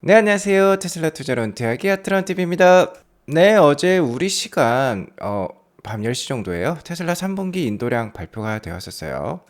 네, 안녕하세요. 테슬라 투자로 은퇴하기 아트런TV입니다. 네, 어제 우리 시간 밤 10시 정도에요. 테슬라 3분기 인도량 발표가 되었었어요.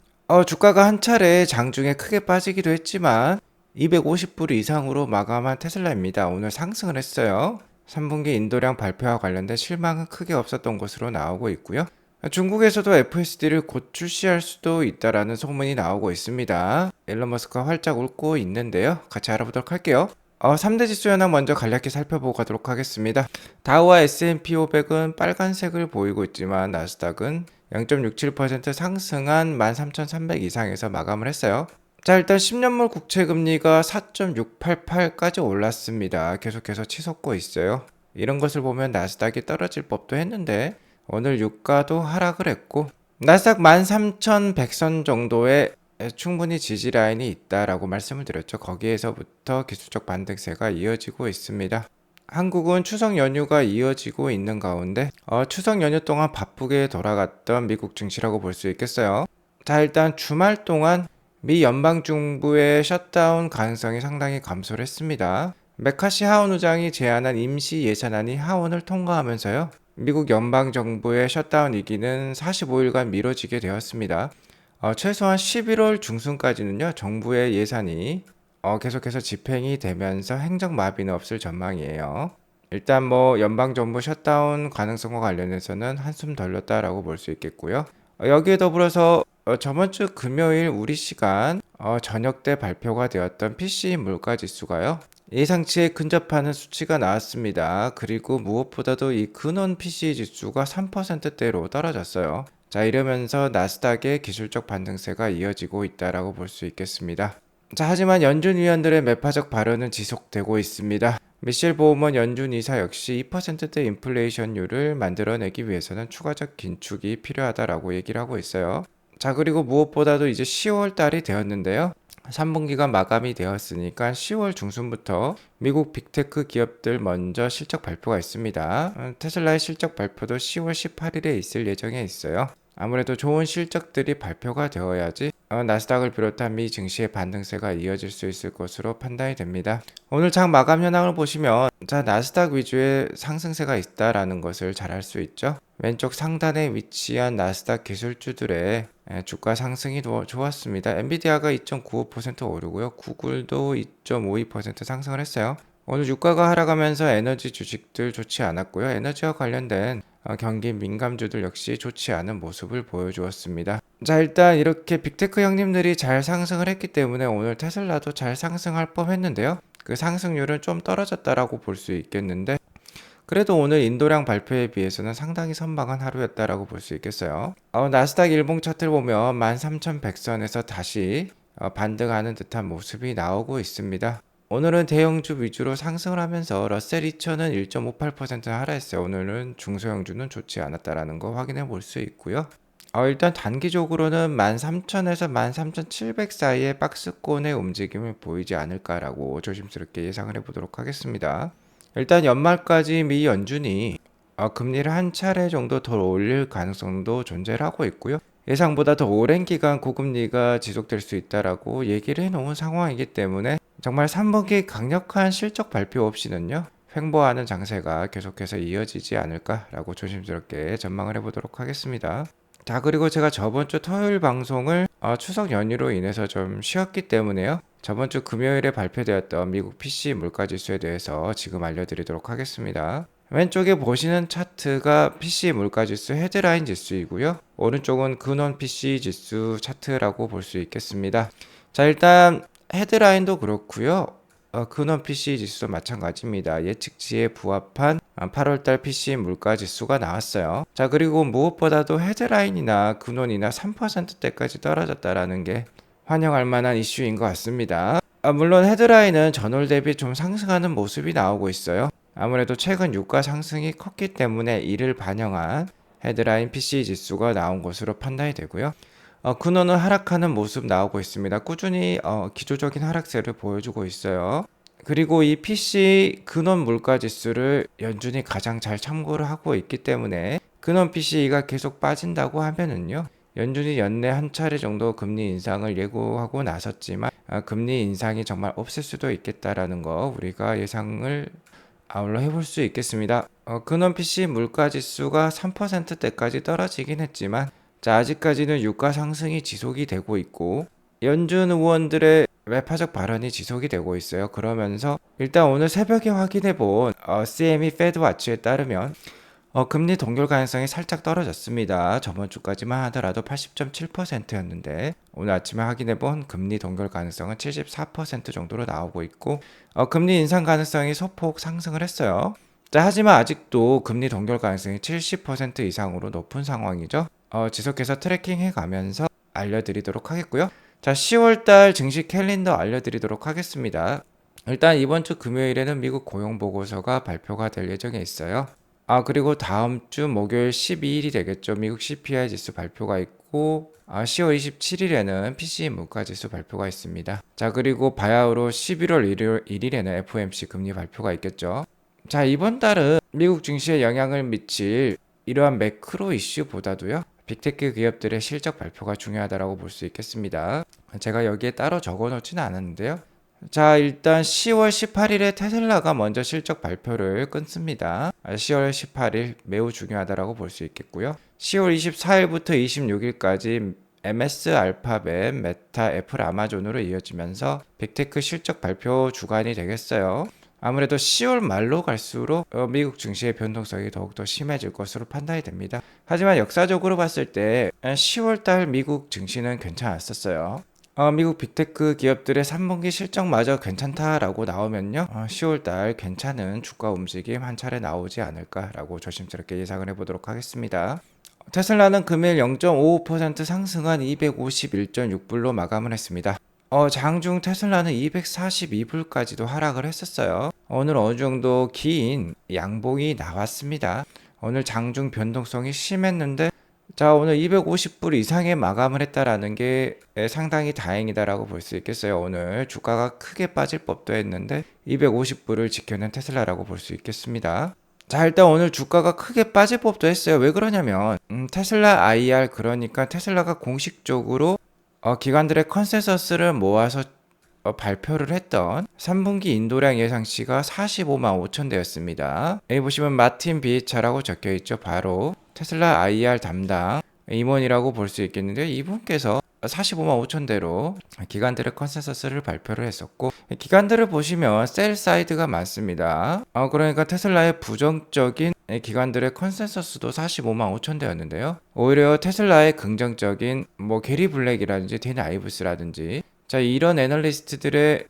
주가가 한 차례 장중에 크게 빠지기도 했지만 250불 이상으로 마감한 테슬라입니다. 오늘 상승을 했어요. 3분기 인도량 발표와 관련된 실망은 크게 없었던 것으로 나오고 있고요. 중국에서도 FSD를 곧 출시할 수도 있다라는 소문이 나오고 있습니다. 일론 머스크가 활짝 웃고 있는데요. 같이 알아보도록 할게요. 3대 지수 현황 먼저 간략히 살펴보고 가도록 하겠습니다. 다우와 S&P 500은 빨간색을 보이고 있지만 나스닥은 0.67% 상승한 13,300 이상에서 마감을 했어요. 자, 일단 10년물 국채 금리가 4.688까지 올랐습니다. 계속해서 치솟고 있어요. 이런 것을 보면 나스닥이 떨어질 법도 했는데 오늘 유가도 하락을 했고 나스닥 13,100선 정도의 충분히 지지 라인이 있다라고 말씀을 드렸죠. 거기에서부터 기술적 반등세가 이어지고 있습니다. 한국은 추석 연휴가 이어지고 있는 가운데 추석 연휴 동안 바쁘게 돌아갔던 미국 증시라고 볼 수 있겠어요. 자, 일단 주말 동안 미 연방정부의 셧다운 가능성이 상당히 감소를 했습니다. 메카시 하원 의장이 제안한 임시 예산안이 하원을 통과하면서요. 미국 연방정부의 셧다운 위기는 45일간 미뤄지게 되었습니다. 최소한 11월 중순까지는요, 정부의 예산이 계속해서 집행이 되면서 행정 마비는 없을 전망이에요. 일단 뭐 연방정부 셧다운 가능성과 관련해서는 한숨 돌렸다라고 볼 수 있겠고요. 여기에 더불어서 저번 주 금요일 우리 시간 저녁 때 발표가 되었던 PC 물가 지수가요. 예상치에 근접하는 수치가 나왔습니다. 그리고 무엇보다도 이 근원 PC 지수가 3%대로 떨어졌어요. 자, 이러면서 나스닥의 기술적 반등세가 이어지고 있다라고 볼 수 있겠습니다. 자, 하지만 연준 위원들의 매파적 발언은 지속되고 있습니다. 미셸 보우먼 연준 이사 역시 2%대 인플레이션율을 만들어내기 위해서는 추가적 긴축이 필요하다라고 얘기를 하고 있어요. 자, 그리고 무엇보다도 이제 10월 달이 되었는데요. 3분기가 마감이 되었으니까 10월 중순부터 미국 빅테크 기업들 먼저 실적 발표가 있습니다. 테슬라의 실적 발표도 10월 18일에 있을 예정에 있어요. 아무래도 좋은 실적들이 발표가 되어야지 나스닥을 비롯한 미 증시의 반등세가 이어질 수 있을 것으로 판단이 됩니다. 오늘 장 마감 현황을 보시면 자, 나스닥 위주의 상승세가 있다라는 것을 잘 알 수 있죠. 왼쪽 상단에 위치한 나스닥 기술주들의 주가 상승이 좋았습니다. 엔비디아가 2.95% 오르고요. 구글도 2.52% 상승을 했어요. 오늘 유가가 하락하면서 에너지 주식들 좋지 않았고요. 에너지와 관련된 경기 민감주들 역시 좋지 않은 모습을 보여주었습니다. 자, 일단 이렇게 빅테크 형님들이 잘 상승을 했기 때문에 오늘 테슬라도 잘 상승할 법했는데요. 그 상승률은 좀 떨어졌다라고 볼 수 있겠는데 그래도 오늘 인도량 발표에 비해서는 상당히 선방한 하루였다라고 볼 수 있겠어요. 나스닥 일봉 차트를 보면 13,100선에서 다시 반등하는 듯한 모습이 나오고 있습니다. 오늘은 대형주 위주로 상승을 하면서 러셀 2000은 1.58% 하락했어요. 오늘은 중소형주는 좋지 않았다라는 거 확인해 볼 수 있고요. 일단 단기적으로는 13,000에서 13,700 사이의 박스권의 움직임을 보이지 않을까라고 조심스럽게 예상을 해보도록 하겠습니다. 일단 연말까지 미 연준이 금리를 한 차례 정도 더 올릴 가능성도 존재를 하고 있고요. 예상보다 더 오랜 기간 고금리가 지속될 수 있다라고 얘기를 해놓은 상황이기 때문에 정말 3분기 강력한 실적 발표 없이는요. 횡보하는 장세가 계속해서 이어지지 않을까라고 조심스럽게 전망을 해보도록 하겠습니다. 자, 그리고 제가 저번 주 토요일 방송을 추석 연휴로 인해서 좀 쉬었기 때문에요. 저번 주 금요일에 발표되었던 미국 PC 물가지수에 대해서 지금 알려드리도록 하겠습니다. 왼쪽에 보시는 차트가 PC 물가지수 헤드라인 지수이고요. 오른쪽은 근원 PC 지수 차트라고 볼 수 있겠습니다. 자, 일단 헤드라인도 그렇고요. 근원 PC 지수도 마찬가지입니다. 예측치에 부합한 8월달 PC 물가 지수가 나왔어요. 자, 그리고 무엇보다도 헤드라인이나 근원이나 3%대까지 떨어졌다라는 게 환영할 만한 이슈인 것 같습니다. 물론 헤드라인은 전월 대비 좀 상승하는 모습이 나오고 있어요. 아무래도 최근 유가 상승이 컸기 때문에 이를 반영한 헤드라인 PC 지수가 나온 것으로 판단이 되고요. 근원은 하락하는 모습 나오고 있습니다. 꾸준히 기초적인 하락세를 보여주고 있어요. 그리고 이 PC 근원 물가 지수를 연준이 가장 잘 참고를 하고 있기 때문에 근원 PC가 계속 빠진다고 하면은요. 연준이 연내 한 차례 정도 금리 인상을 예고하고 나섰지만 금리 인상이 정말 없을 수도 있겠다라는 거 우리가 예상을 아울러 해볼 수 있겠습니다. 근원 PC 물가 지수가 3%대까지 떨어지긴 했지만 아직까지는 유가 상승이 지속이 되고 있고 연준 의원들의 매파적 발언이 지속이 되고 있어요. 그러면서 일단 오늘 새벽에 확인해 본 CME 페드 와치에 따르면 금리 동결 가능성이 살짝 떨어졌습니다. 저번 주까지만 하더라도 80.7%였는데 오늘 아침에 확인해 본 금리 동결 가능성은 74% 정도로 나오고 있고 금리 인상 가능성이 소폭 상승을 했어요. 하지만 아직도 금리 동결 가능성이 70% 이상으로 높은 상황이죠. 지속해서 트래킹해 가면서 알려드리도록 하겠고요. 10월달 증시 캘린더 알려드리도록 하겠습니다. 일단 이번 주 금요일에는 미국 고용보고서가 발표가 될 예정에 있어요. 그리고 다음 주 목요일 12일이 되겠죠. 미국 CPI 지수 발표가 있고 10월 27일에는 PCE 물가지수 발표가 있습니다. 그리고 바야흐로 11월 1일에는 FOMC 금리 발표가 있겠죠. 이번 달은 미국 증시에 영향을 미칠 이러한 매크로 이슈보다도요. 빅테크 기업들의 실적 발표가 중요하다고 볼 수 있겠습니다. 제가 여기에 따로 적어놓지는 않았는데요. 일단 10월 18일에 테슬라가 먼저 실적 발표를 끊습니다. 10월 18일 매우 중요하다고 볼 수 있겠고요. 10월 24일부터 26일까지 MS, 알파벳, 메타, 애플, 아마존으로 이어지면서 빅테크 실적 발표 주간이 되겠어요. 아무래도 10월 말로 갈수록 미국 증시의 변동성이 더욱더 심해질 것으로 판단이 됩니다. 하지만 역사적으로 봤을 때 10월 달 미국 증시는 괜찮았었어요. 미국 빅테크 기업들의 3분기 실적마저 괜찮다라고 나오면요. 10월 달 괜찮은 주가 움직임 한 차례 나오지 않을까라고 조심스럽게 예상을 해보도록 하겠습니다. 테슬라는 금일 0.55% 상승한 251.6불로 마감을 했습니다. 장중 테슬라는 242불까지도 하락을 했었어요. 오늘 어느 정도 긴 양봉이 나왔습니다. 오늘 장중 변동성이 심했는데 오늘 250불 이상의 마감을 했다라는 게 상당히 다행이다라고 볼 수 있겠어요. 오늘 주가가 크게 빠질 법도 했는데 250불을 지켜낸 테슬라라고 볼 수 있겠습니다. 일단 오늘 주가가 크게 빠질 법도 했어요. 왜 그러냐면 테슬라 IR 그러니까 테슬라가 공식적으로 기관들의 컨센서스를 모아서 발표를 했던 3분기 인도량 예상치가 45만 5천 대였습니다. 여기 보시면 마틴 비에차라고 적혀 있죠. 바로 테슬라 IR 담당 임원이라고 볼 수 있겠는데요. 이분께서 45만 5천 대로 기관들의 컨센서스를 발표를 했었고 기관들을 보시면 셀 사이드가 많습니다. 그러니까 테슬라의 부정적인 기관들의 컨센서스도 45만 5천 대였는데요. 오히려 테슬라의 긍정적인 게리 블랙이라든지 댄 아이브스라든지 이런 애널리스트들의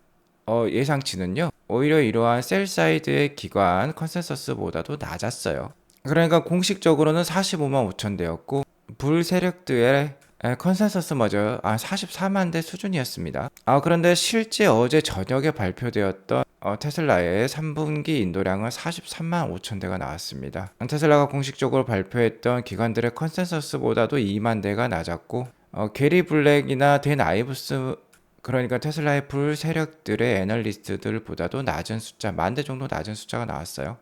예상치는요. 오히려 이러한 셀 사이드의 기관 컨센서스보다도 낮았어요. 그러니까 공식적으로는 45만 5천 대였고 불세력들의 컨센서스마저 44만 대 수준이었습니다. 그런데 실제 어제 저녁에 발표되었던 테슬라의 3분기 인도량은 43만 5천 대가 나왔습니다. 테슬라가 공식적으로 발표했던 기관들의 컨센서스보다도 2만 대가 낮았고 게리 블랙이나 댄 아이브스 그러니까 테슬라의 불세력들의 애널리스트들보다도 낮은 숫자, 10,000대 정도 낮은 숫자가 나왔어요.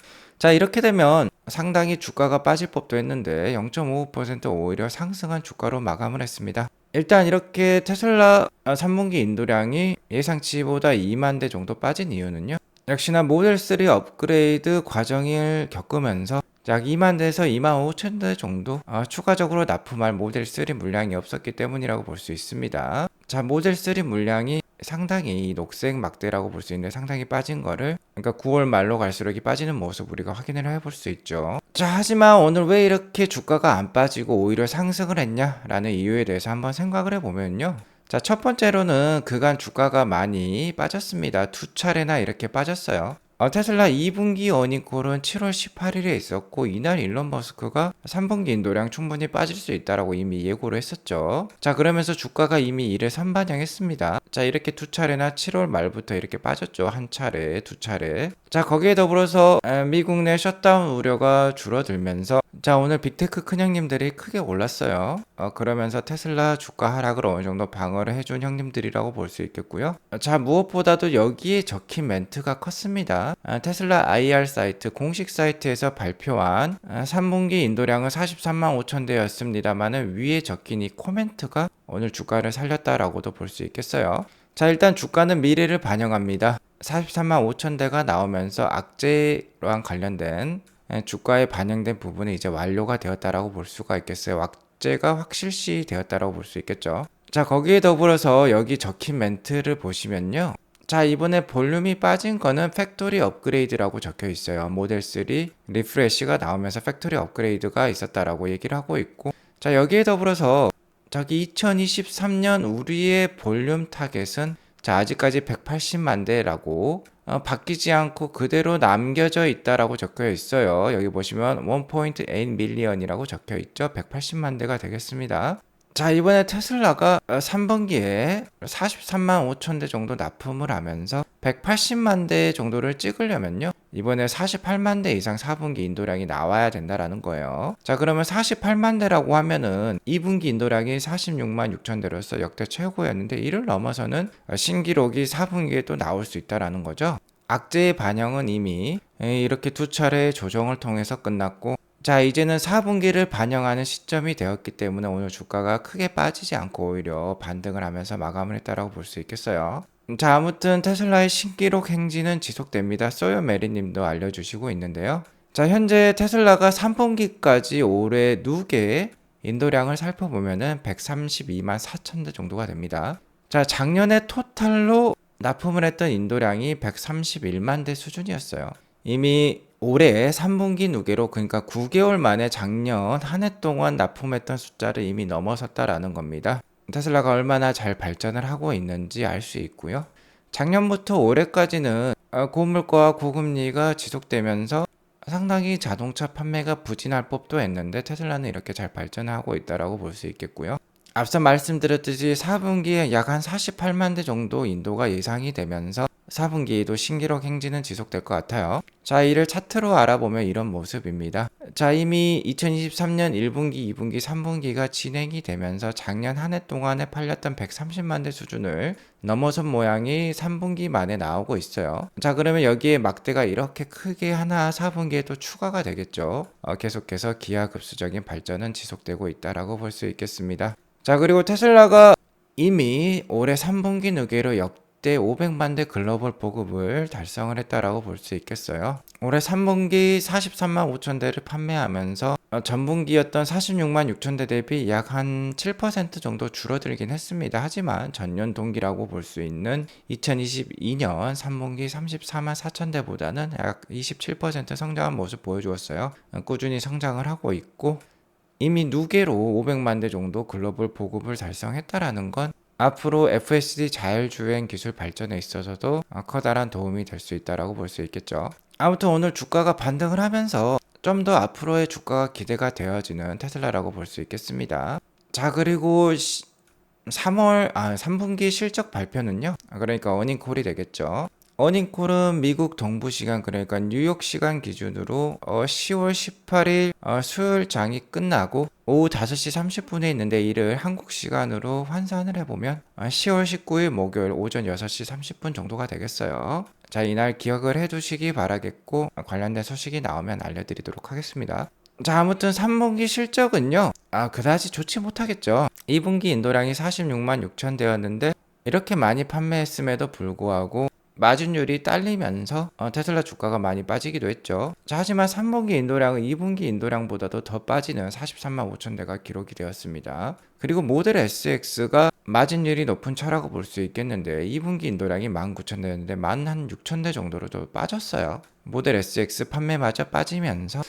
이렇게 되면 상당히 주가가 빠질 법도 했는데 0.55% 오히려 상승한 주가로 마감을 했습니다. 일단 이렇게 테슬라 3분기 인도량이 예상치보다 2만 대 정도 빠진 이유는요. 역시나 모델 3 업그레이드 과정을 겪으면서 약 2만 대에서 2만 5천 대 정도 추가적으로 납품할 모델 3 물량이 없었기 때문이라고 볼 수 있습니다. 모델 3 물량이 상당히 녹색 막대라고 볼 수 있는데 상당히 빠진 거를 그러니까 9월 말로 갈수록 빠지는 모습 우리가 확인을 해볼 수 있죠. 하지만 오늘 왜 이렇게 주가가 안 빠지고 오히려 상승을 했냐라는 이유에 대해서 한번 생각을 해보면요. 첫 번째로는 그간 주가가 많이 빠졌습니다. 두 차례나 이렇게 빠졌어요. 테슬라 2분기 어닝콜은 7월 18일에 있었고 이날 일론 머스크가 3분기 인도량 충분히 빠질 수 있다라고 이미 예고를 했었죠. 그러면서 주가가 이미 이를 선반영했습니다. 이렇게 두 차례나 7월 말부터 이렇게 빠졌죠. 한 차례, 두 차례. 거기에 더불어서 미국 내 셧다운 우려가 줄어들면서 오늘 빅테크 큰형님들이 크게 올랐어요. 그러면서 테슬라 주가 하락을 어느 정도 방어를 해준 형님들이라고 볼 수 있겠고요. 무엇보다도 여기에 적힌 멘트가 컸습니다. 있습니다. 테슬라 IR 사이트 공식 사이트에서 발표한 3분기 인도량은 43만 5천 대였습니다만은 위에 적힌 이 코멘트가 오늘 주가를 살렸다라고도 볼 수 있겠어요. 자, 일단 주가는 미래를 반영합니다. 43만 5천 대가 나오면서 악재랑 관련된 주가에 반영된 부분이 이제 완료가 되었다라고 볼 수가 있겠어요. 악재가 확실시 되었다라고 볼 수 있겠죠. 자, 거기에 더불어서 여기 적힌 멘트를 보시면요. 자, 이번에 볼륨이 빠진 거는 팩토리 업그레이드라고 적혀 있어요. 모델 3 리프레시가 나오면서 팩토리 업그레이드가 있었다라고 얘기를 하고 있고, 자, 여기에 더불어서 저기 2023년 우리의 볼륨 타겟은 자, 아직까지 180만 대라고 바뀌지 않고 그대로 남겨져 있다라고 적혀 있어요. 여기 보시면 1.8 밀리언이라고 적혀 있죠. 180만 대가 되겠습니다. 자, 이번에 테슬라가 3분기에 43만 5천 대 정도 납품을 하면서 180만 대 정도를 찍으려면요, 이번에 48만 대 이상 4분기 인도량이 나와야 된다라는 거예요. 자, 그러면 48만 대라고 하면은 2분기 인도량이 46만 6천 대로서 역대 최고였는데 이를 넘어서는 신기록이 4분기에 또 나올 수 있다라는 거죠. 악재의 반영은 이미 이렇게 두 차례 조정을 통해서 끝났고, 자, 이제는 4분기를 반영하는 시점이 되었기 때문에 오늘 주가가 크게 빠지지 않고 오히려 반등을 하면서 마감을 했다라고 볼 수 있겠어요. 자, 아무튼 테슬라의 신기록 행진은 지속됩니다. 소요메리님도 알려주시고 있는데요. 자, 현재 테슬라가 3분기까지 올해 누계 인도량을 살펴보면은 132만 4천 대 정도가 됩니다. 자, 작년에 토탈로 납품을 했던 인도량이 131만 대 수준이었어요. 이미 올해 3분기 누계로, 그러니까 9개월 만에 작년 한 해 동안 납품했던 숫자를 이미 넘어섰다라는 겁니다. 테슬라가 얼마나 잘 발전을 하고 있는지 알 수 있고요. 작년부터 올해까지는 고물가와 고금리가 지속되면서 상당히 자동차 판매가 부진할 법도 했는데 테슬라는 이렇게 잘 발전하고 있다라고 볼 수 있겠고요. 앞서 말씀드렸듯이 4분기에 약 한 48만 대 정도 인도가 예상이 되면서 4분기에도 신기록 행진은 지속될 것 같아요. 자, 이를 차트로 알아보면 이런 모습입니다. 자, 이미 2023년 1분기, 2분기, 3분기가 진행이 되면서 작년 한 해 동안에 팔렸던 130만 대 수준을 넘어선 모양이 3분기 만에 나오고 있어요. 자, 그러면 여기에 막대가 이렇게 크게 하나 4분기에 또 추가가 되겠죠. 계속해서 기하급수적인 발전은 지속되고 있다라고 볼 수 있겠습니다. 자, 그리고 테슬라가 이미 올해 3분기 누계로 역대 500만 대 글로벌 보급을 달성을 했다라고 볼 수 있겠어요. 올해 3분기 43만 5천 대를 판매하면서 전분기였던 46만 6천 대 대비 약 한 7% 정도 줄어들긴 했습니다. 하지만 전년 동기라고 볼 수 있는 2022년 3분기 34만 4천 대보다는 약 27% 성장한 모습 보여주었어요. 꾸준히 성장을 하고 있고, 이미 누계로 500만 대 정도 글로벌 보급을 달성했다라는 건 앞으로 FSD 자율주행 기술 발전에 있어서도 커다란 도움이 될 수 있다라고 볼 수 있겠죠. 아무튼 오늘 주가가 반등을 하면서 좀 더 앞으로의 주가가 기대가 되어지는 테슬라라고 볼 수 있겠습니다. 자, 그리고 3분기 실적 발표는요, 그러니까 어닝콜이 되겠죠. 어닝콜은 미국 동부 시간, 그러니까 뉴욕 시간 기준으로 10월 18일 수요일 장이 끝나고 오후 5시 30분에 있는데, 이를 한국 시간으로 환산을 해보면 10월 19일 목요일 오전 6시 30분 정도가 되겠어요. 자, 이날 기억을 해두시기 바라겠고, 관련된 소식이 나오면 알려드리도록 하겠습니다. 자, 아무튼 3분기 실적은요, 그다지 좋지 못하겠죠. 2분기 인도량이 46만 6천 대였는데 이렇게 많이 판매했음에도 불구하고 마진율이 딸리면서 테슬라 주가가 많이 빠지기도 했죠. 자, 하지만 3분기 인도량은 2분기 인도량보다도 더 빠지는 43만 5천 대가 기록이 되었습니다. 그리고 모델 SX가 마진율이 높은 차라고 볼 수 있겠는데 2분기 인도량이 19,000 대였는데 한 6천 대 정도로 또 빠졌어요. 모델 SX 판매마저 빠지면서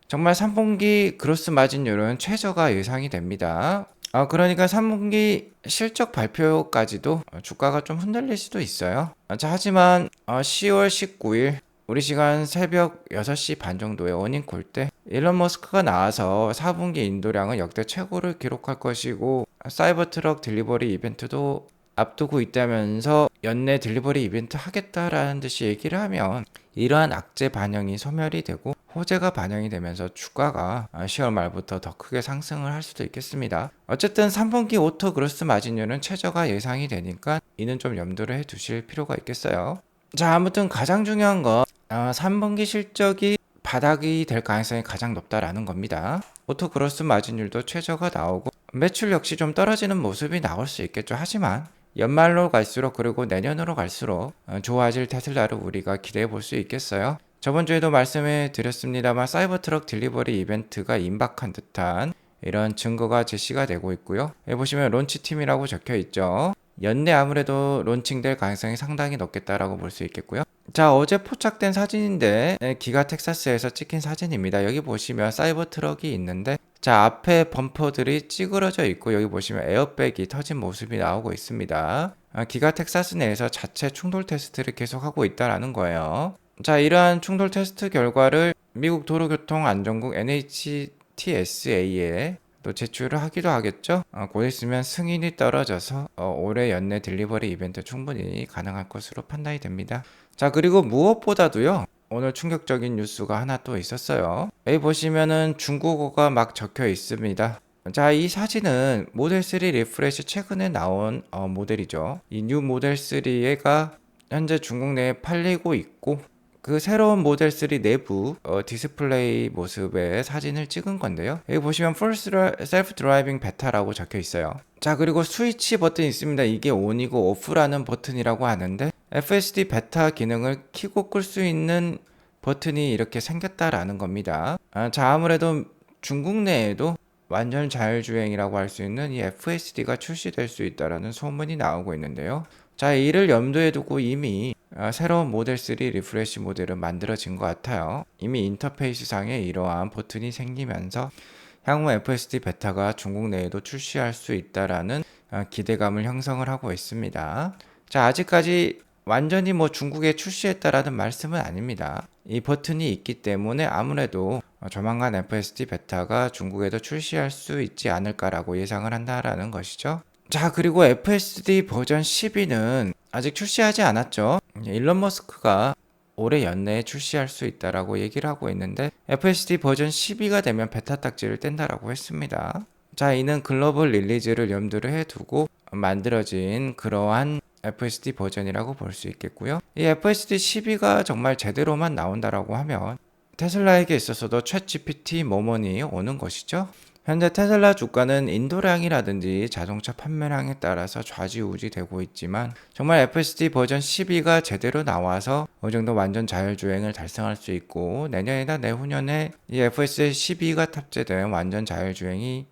정말 3분기 그로스 마진율은 최저가 예상이 됩니다. 그러니까 3분기 실적 발표까지도 주가가 좀 흔들릴 수도 있어요. 자, 하지만 10월 19일 우리 시간 새벽 6시 반 정도에 어닝콜 때 일론 머스크가 나와서 4분기 인도량은 역대 최고를 기록할 것이고 사이버트럭 딜리버리 이벤트도 앞두고 있다면서 연내 딜리버리 이벤트 하겠다라는 듯이 얘기를 하면 이러한 악재 반영이 소멸이 되고 호재가 반영이 되면서 주가가 10월 말부터 더 크게 상승을 할 수도 있겠습니다. 어쨌든 3분기 오토 그로스 마진율은 최저가 예상이 되니까 이는 좀 염두를 해 두실 필요가 있겠어요. 자, 아무튼 가장 중요한 건 3분기 실적이 바닥이 될 가능성이 가장 높다라는 겁니다. 오토그로스 마진율도 최저가 나오고 매출 역시 좀 떨어지는 모습이 나올 수 있겠죠. 하지만 연말로 갈수록 그리고 내년으로 갈수록 좋아질 테슬라를 우리가 기대해 볼 수 있겠어요. 저번 주에도 말씀해 드렸습니다만 사이버트럭 딜리버리 이벤트가 임박한 듯한 이런 증거가 제시가 되고 있고요. 여기 보시면 론치팀이라고 적혀 있죠. 연내 아무래도 론칭될 가능성이 상당히 높겠다라고 볼 수 있겠고요. 자, 어제 포착된 사진인데 기가 텍사스에서 찍힌 사진입니다. 여기 보시면 사이버 트럭이 있는데 자, 앞에 범퍼들이 찌그러져 있고 여기 보시면 에어백이 터진 모습이 나오고 있습니다. 기가 텍사스 내에서 자체 충돌 테스트를 계속하고 있다라는 거예요. 자, 이러한 충돌 테스트 결과를 미국 도로교통안전국 NHTSA에 또 제출을 하기도 하겠죠. 곧 있으면 승인이 떨어져서 올해 연내 딜리버리 이벤트 충분히 가능할 것으로 판단이 됩니다. 자, 그리고 무엇보다도요, 오늘 충격적인 뉴스가 하나 또 있었어요. 여기 보시면은 중국어가 막 적혀 있습니다. 자, 이 사진은 모델 3 리프레시 최근에 나온 모델이죠. 이 뉴 모델 3가 현재 중국 내에 팔리고 있고 그 새로운 모델 3 내부 디스플레이 모습의 사진을 찍은 건데요. 여기 보시면 Full Self Driving Beta라고 적혀 있어요. 자, 그리고 스위치 버튼이 있습니다. 이게 ON이고 OFF라는 버튼이라고 하는데 FSD 베타 기능을 켜고 끌 수 있는 버튼이 이렇게 생겼다라는 겁니다. 자, 아무래도 중국 내에도 완전 자율주행이라고 할 수 있는 이 FSD가 출시될 수 있다라는 소문이 나오고 있는데요. 자, 이를 염두에 두고 이미 새로운 모델 3 리프레시 모델은 만들어진 것 같아요. 이미 인터페이스 상에 이러한 버튼이 생기면서 향후 FSD 베타가 중국 내에도 출시할 수 있다라는 기대감을 형성을 하고 있습니다. 자, 아직까지 완전히 중국에 출시했다라는 말씀은 아닙니다. 이 버튼이 있기 때문에 아무래도 조만간 FSD 베타가 중국에도 출시할 수 있지 않을까라고 예상을 한다라는 것이죠. 자, 그리고 FSD 버전 12는 아직 출시하지 않았죠. 일론 머스크가 올해 연내에 출시할 수 있다라고 얘기를 하고 있는데 FSD 버전 12가 되면 베타 딱지를 뗀다라고 했습니다. 자, 이는 글로벌 릴리즈를 염두를 해두고 만들어진 그러한 FSD 버전이라고 볼 수 있겠고요. 이 FSD 12가 정말 제대로만 나온다라고 하면 테슬라에게 있어서도 챗GPT 모먼이 오는 것이죠. 현재 테슬라 주가는 인도량이라든지 자동차 판매량에 따라서 좌지우지 되고 있지만 정말 FSD 버전 12가 제대로 나와서 어느 정도 완전 자율주행을 달성할 수 있고 내년이나 내후년에 이 FSD 12가 탑재된 완전 자율주행이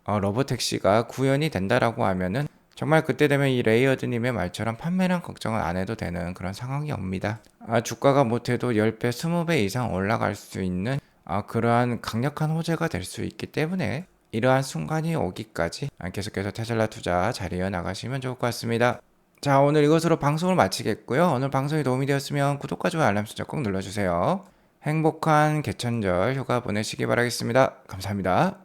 로보택시가 구현이 된다라고 하면은 정말 그때 되면 이 레이어드님의 말처럼 판매량 걱정은 안 해도 되는 그런 상황이 옵니다. 주가가 못해도 10배, 20배 이상 올라갈 수 있는 그러한 강력한 호재가 될 수 있기 때문에 이러한 순간이 오기까지 계속해서 테슬라 투자 잘 이어나가시면 좋을 것 같습니다. 자, 오늘 이것으로 방송을 마치겠고요. 오늘 방송이 도움이 되었으면 구독과 좋아요 알람 설정 꼭 눌러주세요. 행복한 개천절 휴가 보내시기 바라겠습니다. 감사합니다.